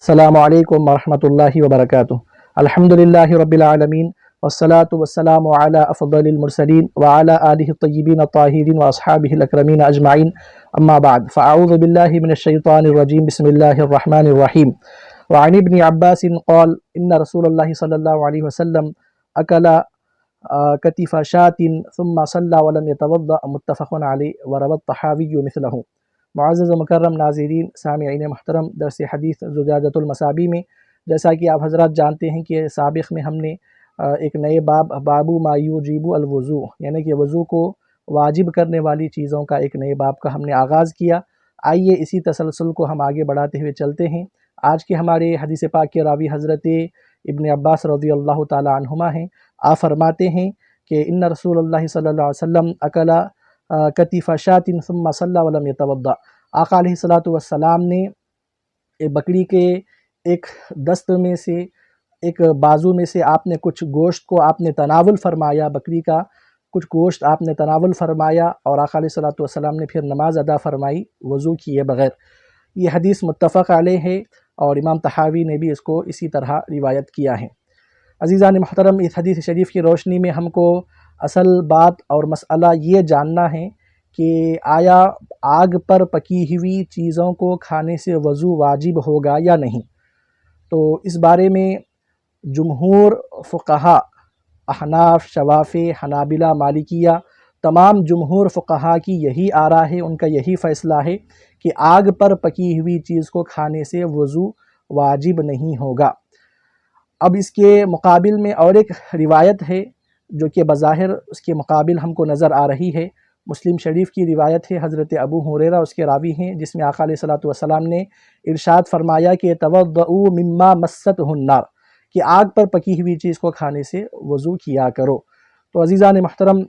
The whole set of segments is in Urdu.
السلام علیکم ورحمۃ اللہ وبرکاتہ۔ الحمدللہ رب العالمین والصلاة والسلام علی افضل المرسلین وعلی آلہ الطیبین الطاہرین واصحابہ الاکرمین اجمعین، اما بعد فاعوذ باللہ من الشیطان الرجیم، بسم اللہ الرحمن الرحیم۔ وعن ابن عباس قال ان رسول اللہ صلی اللہ علیہ وسلم اکل کتف شاة ثم صلی ولم يتوضأ، متفق علیہ، وروى الطحاوی مثلہ۔ معزز و مکرم ناظرین، سامعین محترم، درس حدیث زجاجۃ المصابیح میں جیسا کہ آپ حضرات جانتے ہیں کہ سابق میں ہم نے ایک نئے باب ما یوجب الوضوء، یعنی کہ وضو کو واجب کرنے والی چیزوں کا ایک نئے باب کا ہم نے آغاز کیا۔ آئیے اسی تسلسل کو ہم آگے بڑھاتے ہوئے چلتے ہیں۔ آج کے ہمارے حدیث پاک کے راوی حضرت ابن عباس رضی اللہ تعالی عنہما ہیں۔ آپ فرماتے ہیں کہ ان رسول اللہ صلی اللہ علیہ وسلم اکل کتف شاة ثم صلی ولم يتوضأ، آقا علیہ الصلوۃ والسلام نے بکری کے ایک دست میں سے، ایک بازو میں سے آپ نے کچھ گوشت کو آپ نے تناول فرمایا، بکری کا کچھ گوشت آپ نے تناول فرمایا، اور آقا علیہ الصلوۃ والسلام نے پھر نماز ادا فرمائی وضو کیے بغیر۔ یہ حدیث متفق علیہ ہے اور امام طحاوی نے بھی اس کو اسی طرح روایت کیا ہے۔ عزیزان محترم، اس حدیث شریف کی روشنی میں ہم کو اصل بات اور مسئلہ یہ جاننا ہے کہ آیا آگ پر پکی ہوئی چیزوں کو کھانے سے وضو واجب ہوگا یا نہیں۔ تو اس بارے میں جمہور فقہا، احناف، شوافی، حنابلہ، مالکیہ، تمام جمہور فقہا کی یہی آراء ہے، ان کا یہی فیصلہ ہے کہ آگ پر پکی ہوئی چیز کو کھانے سے وضو واجب نہیں ہوگا۔ اب اس کے مقابل میں اور ایک روایت ہے جو کہ بظاہر اس کے مقابل ہم کو نظر آ رہی ہے۔ مسلم شریف کی روایت ہے، حضرت ابو ہریرہ اس کے راوی ہیں، جس میں آقا علیہ الصلوۃ والسلام نے ارشاد فرمایا کہ توضؤوا مما مستہ النار، کہ آگ پر پکی ہوئی چیز کو کھانے سے وضو کیا کرو۔ تو عزیزان محترم،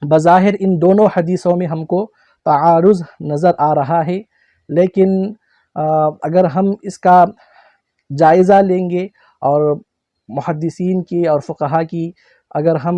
بظاہر ان دونوں حدیثوں میں ہم کو تعارض نظر آ رہا ہے، لیکن اگر ہم اس کا جائزہ لیں گے اور محدثین کی اور فقہا کی اگر ہم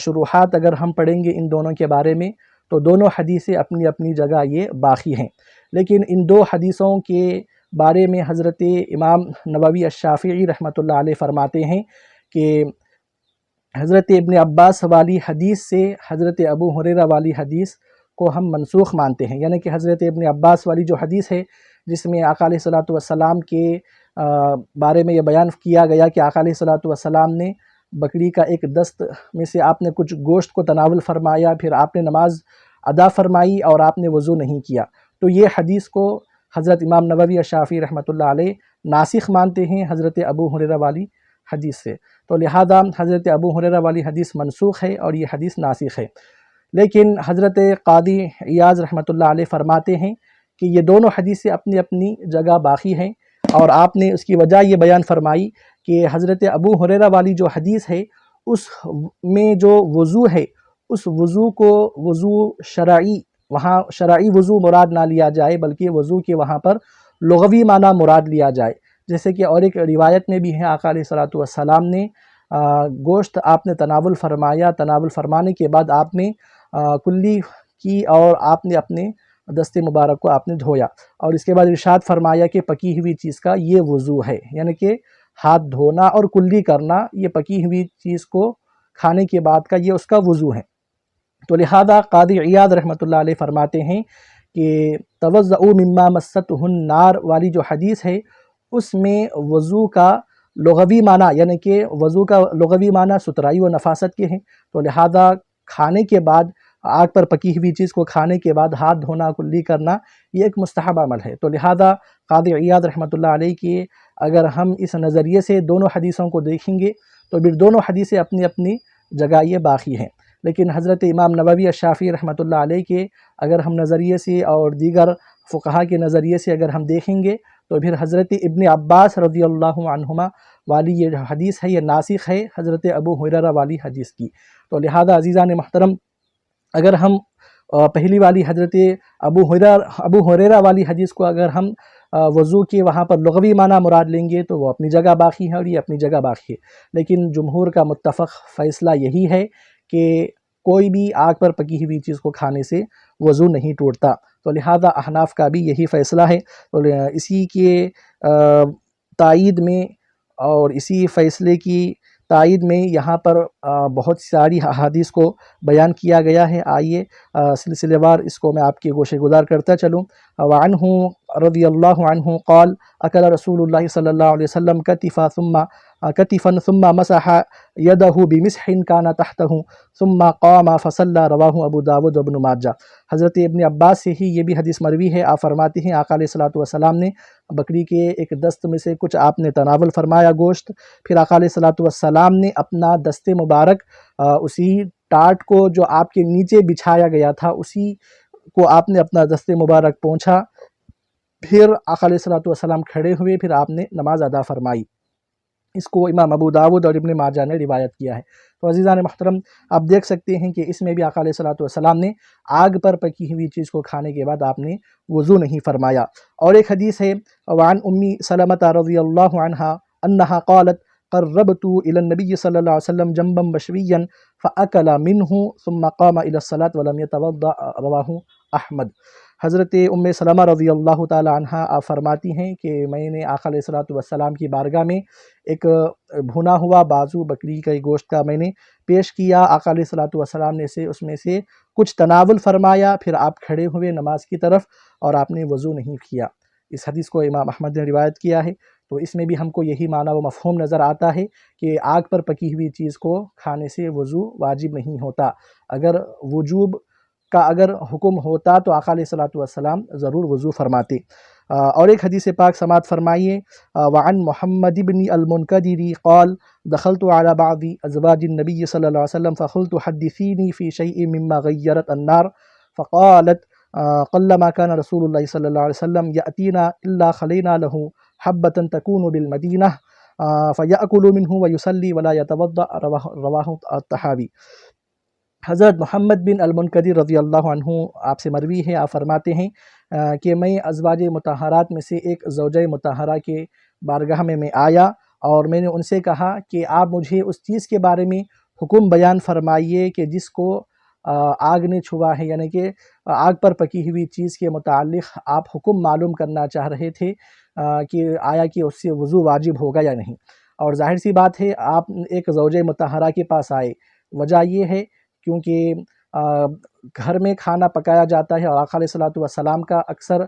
شروحات اگر ہم پڑھیں گے ان دونوں کے بارے میں، تو دونوں حدیثیں اپنی اپنی جگہ یہ باقی ہیں۔ لیکن ان دو حدیثوں کے بارے میں حضرت امام نووی الشافعی رحمۃ اللہ علیہ فرماتے ہیں کہ حضرت ابن عباس والی حدیث سے حضرت ابو ہریرہ والی حدیث کو ہم منسوخ مانتے ہیں، یعنی کہ حضرت ابن عباس والی جو حدیث ہے جس میں آقا علیہ الصلوۃ والسلام کے بارے میں یہ بیان کیا گیا کہ آقا علیہ الصلوۃ والسلام نے بکری کا ایک دست میں سے آپ نے کچھ گوشت کو تناول فرمایا، پھر آپ نے نماز ادا فرمائی اور آپ نے وضو نہیں کیا، تو یہ حدیث کو حضرت امام نووی الشافعی رحمۃ اللہ علیہ ناسخ مانتے ہیں حضرت ابو ہریرہ والی حدیث سے۔ تو لہذا حضرت ابو ہریرہ والی حدیث منسوخ ہے اور یہ حدیث ناسخ ہے۔ لیکن حضرت قاضی عیاض رحمۃ اللہ علیہ فرماتے ہیں کہ یہ دونوں حدیثیں اپنی اپنی جگہ باقی ہیں، اور آپ نے اس کی وجہ یہ بیان فرمائی کہ حضرت ابو ہریرہ والی جو حدیث ہے اس میں جو وضو ہے، اس وضو کو وضو شرعی، وہاں شرعی وضو مراد نہ لیا جائے بلکہ وضو کے وہاں پر لغوی معنی مراد لیا جائے۔ جیسے کہ اور ایک روایت میں بھی ہے، آقا علیہ الصلوۃ والسلام نے گوشت آپ نے تناول فرمایا، تناول فرمانے کے بعد آپ نے کلی کی اور آپ نے اپنے دست مبارک کو آپ نے دھویا، اور اس کے بعد ارشاد فرمایا کہ پکی ہوئی چیز کا یہ وضو ہے، یعنی کہ ہاتھ دھونا اور کلی کرنا یہ پکی ہوئی چیز کو کھانے کے بعد کا یہ اس کا وضو ہے۔ تو لہذا قاضی عیاض رحمۃ اللہ علیہ فرماتے ہیں کہ توضؤوا مما مستہ النار والی جو حدیث ہے اس میں وضو کا لغوی معنی، یعنی کہ وضو کا لغوی معنی ستھرائی و نفاست کے ہیں، تو لہذا کھانے کے بعد آگ پر پکی ہوئی چیز کو کھانے کے بعد ہاتھ دھونا، کلی کرنا یہ ایک مستحب عمل ہے۔ تو لہذا قاضی عیاض رحمۃ اللہ علیہ کے اگر ہم اس نظریے سے دونوں حدیثوں کو دیکھیں گے تو پھر دونوں حدیثیں اپنی اپنی جگہ یہ باقی ہیں۔ لیکن حضرت امام نووی الشافعی رحمۃ اللہ علیہ کے اگر ہم نظریے سے اور دیگر فقہا کے نظریے سے اگر ہم دیکھیں گے تو پھر حضرت ابن عباس رضی اللہ عنہما والی یہ جو حدیث ہے یہ ناسخ ہے حضرت ابو ہریرہ والی حدیث کی۔ تو لہذا عزیزان محترم، اگر ہم پہلی والی حضرت ابو ہریرہ والی حدیث کو اگر ہم وضو کے وہاں پر لغوی معنی مراد لیں گے تو وہ اپنی جگہ باقی ہے اور یہ اپنی جگہ باقی ہے، لیکن جمہور کا متفق فیصلہ یہی ہے کہ کوئی بھی آگ پر پکی ہوئی چیز کو کھانے سے وضو نہیں ٹوٹتا، تو لہذا احناف کا بھی یہی فیصلہ ہے۔ اور اسی کے تائید میں اور اسی فیصلے کی تائید میں یہاں پر بہت ساری احادیث کو بیان کیا گیا ہے۔ آئیے سلسلے وار اس کو میں آپ کے گوشے گزار کرتا چلوں۔ وعنہ رضی اللہ عنہ قال اکل رسول اللہ صلی اللہ علیہ وسلم کتفا ثم مسح یدہ بمسح کان تحتہ ثم قام فصلی، رواہ ابو داود وابن ماجہ۔ حضرت ابن عباس سے ہی یہ بھی حدیث مروی ہے۔ آپ فرماتے ہیں آقا علیہ الصلوۃ والسلام نے بکری کے ایک دست میں سے کچھ آپ نے تناول فرمایا گوشت، پھر آقا علیہ الصلوۃ والسلام نے اپنا دست مبارک اسی ٹاٹ کو جو آپ کے نیچے بچھایا گیا تھا اسی کو آپ نے اپنا دست مبارک پونچھا، پھر آقا علیہ الصلوۃ والسلام کھڑے ہوئے، پھر آپ نے نماز ادا فرمائی۔ اس کو امام ابو داود اور ابن ماجہ نے روایت کیا ہے۔ تو عزیزان محترم، آپ دیکھ سکتے ہیں کہ اس میں بھی آقا علیہ الصلوۃ والسلام نے آگ پر پکی ہوئی چیز کو کھانے کے بعد آپ نے وضو نہیں فرمایا۔ اور ایک حدیث ہے وعن امی سلمۃ رضی اللہ عنہا انہا قالت قربت الى النبی صلی اللہ علیہ وسلم جنبا مشویا فاکل منہ ثم قام الى الصلاۃ ولم یتوضأ، رواہ احمد۔ حضرت ام سلمہ رضی اللہ تعالی عنہا آپ فرماتی ہیں کہ میں نے آقا علیہ الصلوۃ والسلام کی بارگاہ میں ایک بھنا ہوا بازو بکری کا گوشت کا میں نے پیش کیا۔ آقا علیہ الصلوۃ والسلام نے اس میں سے کچھ تناول فرمایا، پھر آپ کھڑے ہوئے نماز کی طرف اور آپ نے وضو نہیں کیا۔ اس حدیث کو امام احمد نے روایت کیا ہے۔ تو اس میں بھی ہم کو یہی معنی و مفہوم نظر آتا ہے کہ آگ پر پکی ہوئی چیز کو کھانے سے وضو واجب نہیں ہوتا۔ اگر وجوب کا اگر حکم ہوتا تو آقا علیہ الصلوۃ والسلام ضرور وضو فرماتے۔ اور ایک حدیث پاک سماعت فرمائیے وعن محمد بن المنکدر قال دخلت على بعض ازواج النبی صلی اللہ علیہ وسلم فقلت حدثینی فی شیء مما غیرت النار فقالت قلما كان رسول اللہ صلی اللہ علیہ وسلم یأتینا الا خلینا له حبة تكون بالمدینہ فیأکل منہ ویصلی ولا یتوضأ، رواہ الطحاوی۔ حضرت محمد بن المنکدر رضی اللہ عنہ آپ سے مروی ہے، آپ فرماتے ہیں کہ میں ازواج مطہرات میں سے ایک زوجہ مطہرہ کے بارگاہ میں آیا اور میں نے ان سے کہا کہ آپ مجھے اس چیز کے بارے میں حکم بیان فرمائیے کہ جس کو آگ نے چھوا ہے، یعنی کہ آگ پر پکی ہوئی چیز کے متعلق آپ حکم معلوم کرنا چاہ رہے تھے کہ آیا کہ اس سے وضو واجب ہوگا یا نہیں۔ اور ظاہر سی بات ہے آپ ایک زوجہ مطہرہ کے پاس آئے، وجہ یہ ہے کیونکہ گھر میں کھانا پکایا جاتا ہے اور آقا علیہ الصلوۃ والسلام کا اکثر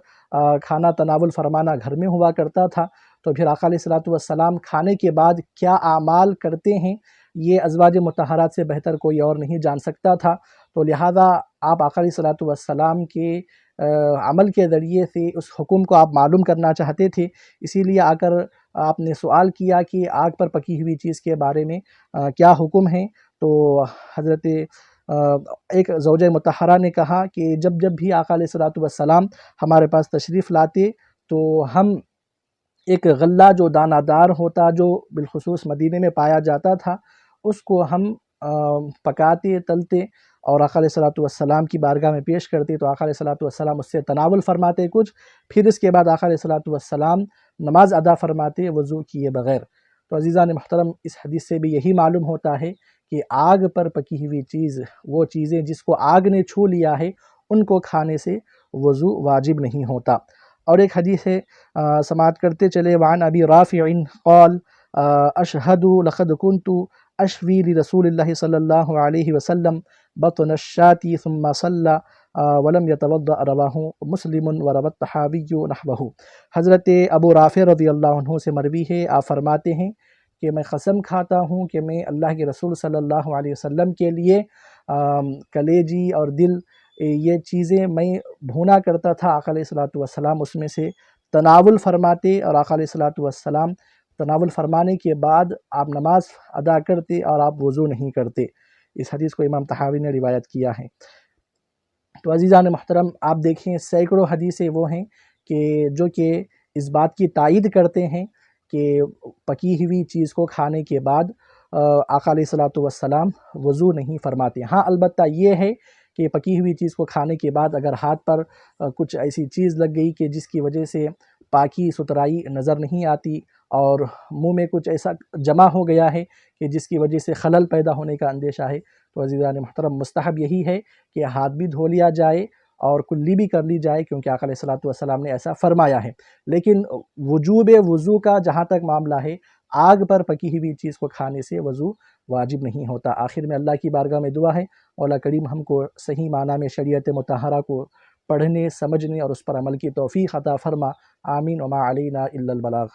کھانا تناول فرمانا گھر میں ہوا کرتا تھا، تو پھر آقا علیہ الصلوۃ والسلام کھانے کے بعد کیا اعمال کرتے ہیں یہ ازواج مطہرات سے بہتر کوئی اور نہیں جان سکتا تھا۔ تو لہٰذا آپ آقا علیہ الصلوۃ والسلام کے عمل کے ذریعے سے اس حکم کو آپ معلوم کرنا چاہتے تھے، اسی لیے آ کر آپ نے سوال کیا کہ آگ پر پکی ہوئی چیز کے بارے میں کیا حکم ہے۔ تو حضرت ایک زوجہ مطہرہ نے کہا کہ جب بھی آقا علیہ الصلوۃ والسلام ہمارے پاس تشریف لاتے تو ہم ایک غلہ جو دانہ دار ہوتا جو بالخصوص مدینے میں پایا جاتا تھا اس کو ہم پکاتے تلتے اور آقا علیہ الصلوۃ والسلام کی بارگاہ میں پیش کرتے، تو آقا علیہ الصلوۃ والسلام اس سے تناول فرماتے کچھ، پھر اس کے بعد آقا علیہ الصلوۃ والسلام نماز ادا فرماتے وضو کیے بغیر۔ تو عزیزان محترم، اس حدیث سے بھی یہی معلوم ہوتا ہے کہ آگ پر پکی ہوئی چیز، وہ چیزیں جس کو آگ نے چھو لیا ہے، ان کو کھانے سے وضو واجب نہیں ہوتا۔ اور ایک حدیث ہے سماعت کرتے چلے وعن ابی رافع قال اشہد لقد كنت اشوی لرسول اللہ صلی اللہ علیہ وسلم بطن الشاة ثم صلى ولم يتوضأ، رواہ مسلم وروى الطحاوی نحوہ۔ حضرت ابو رافع رضی اللہ عنہ سے مروی ہے، آپ فرماتے ہیں کہ میں قسم کھاتا ہوں کہ میں اللہ کے رسول صلی اللہ علیہ وسلم کے لیے کلیجی اور دل یہ چیزیں میں بھونا کرتا تھا، آقا علیہ الصلوۃ والسلام اس میں سے تناول فرماتے اور آقا علیہ الصلوۃ والسلام تناول فرمانے کے بعد آپ نماز ادا کرتے اور آپ وضو نہیں کرتے۔ اس حدیث کو امام طحاوی نے روایت کیا ہے۔ تو عزیزان محترم، آپ دیکھیں سینکڑوں حدیثیں وہ ہیں جو کہ اس بات کی تائید کرتے ہیں کہ پکی ہوئی چیز کو کھانے کے بعد آقا علیہ الصلوۃ والسلام وضو نہیں فرماتے۔ ہاں البتہ یہ ہے کہ پکی ہوئی چیز کو کھانے کے بعد اگر ہاتھ پر کچھ ایسی چیز لگ گئی کہ جس کی وجہ سے پاکی ستھرائی نظر نہیں آتی اور منہ میں کچھ ایسا جمع ہو گیا ہے کہ جس کی وجہ سے خلل پیدا ہونے کا اندیشہ ہے، تو عزیزان محترم مستحب یہی ہے کہ ہاتھ بھی دھو لیا جائے اور کلی بھی کر لی جائے، کیونکہ آقا علیہ الصلوۃ والسلام نے ایسا فرمایا ہے۔ لیکن وجوب وضو کا جہاں تک معاملہ ہے، آگ پر پکی ہوئی چیز کو کھانے سے وضو واجب نہیں ہوتا۔ آخر میں اللہ کی بارگاہ میں دعا ہے، مولا کریم ہم کو صحیح معنی میں شریعت مطہرہ کو پڑھنے، سمجھنے اور اس پر عمل کی توفیق عطا فرما۔ آمین۔ وما علینا الا البلاغ۔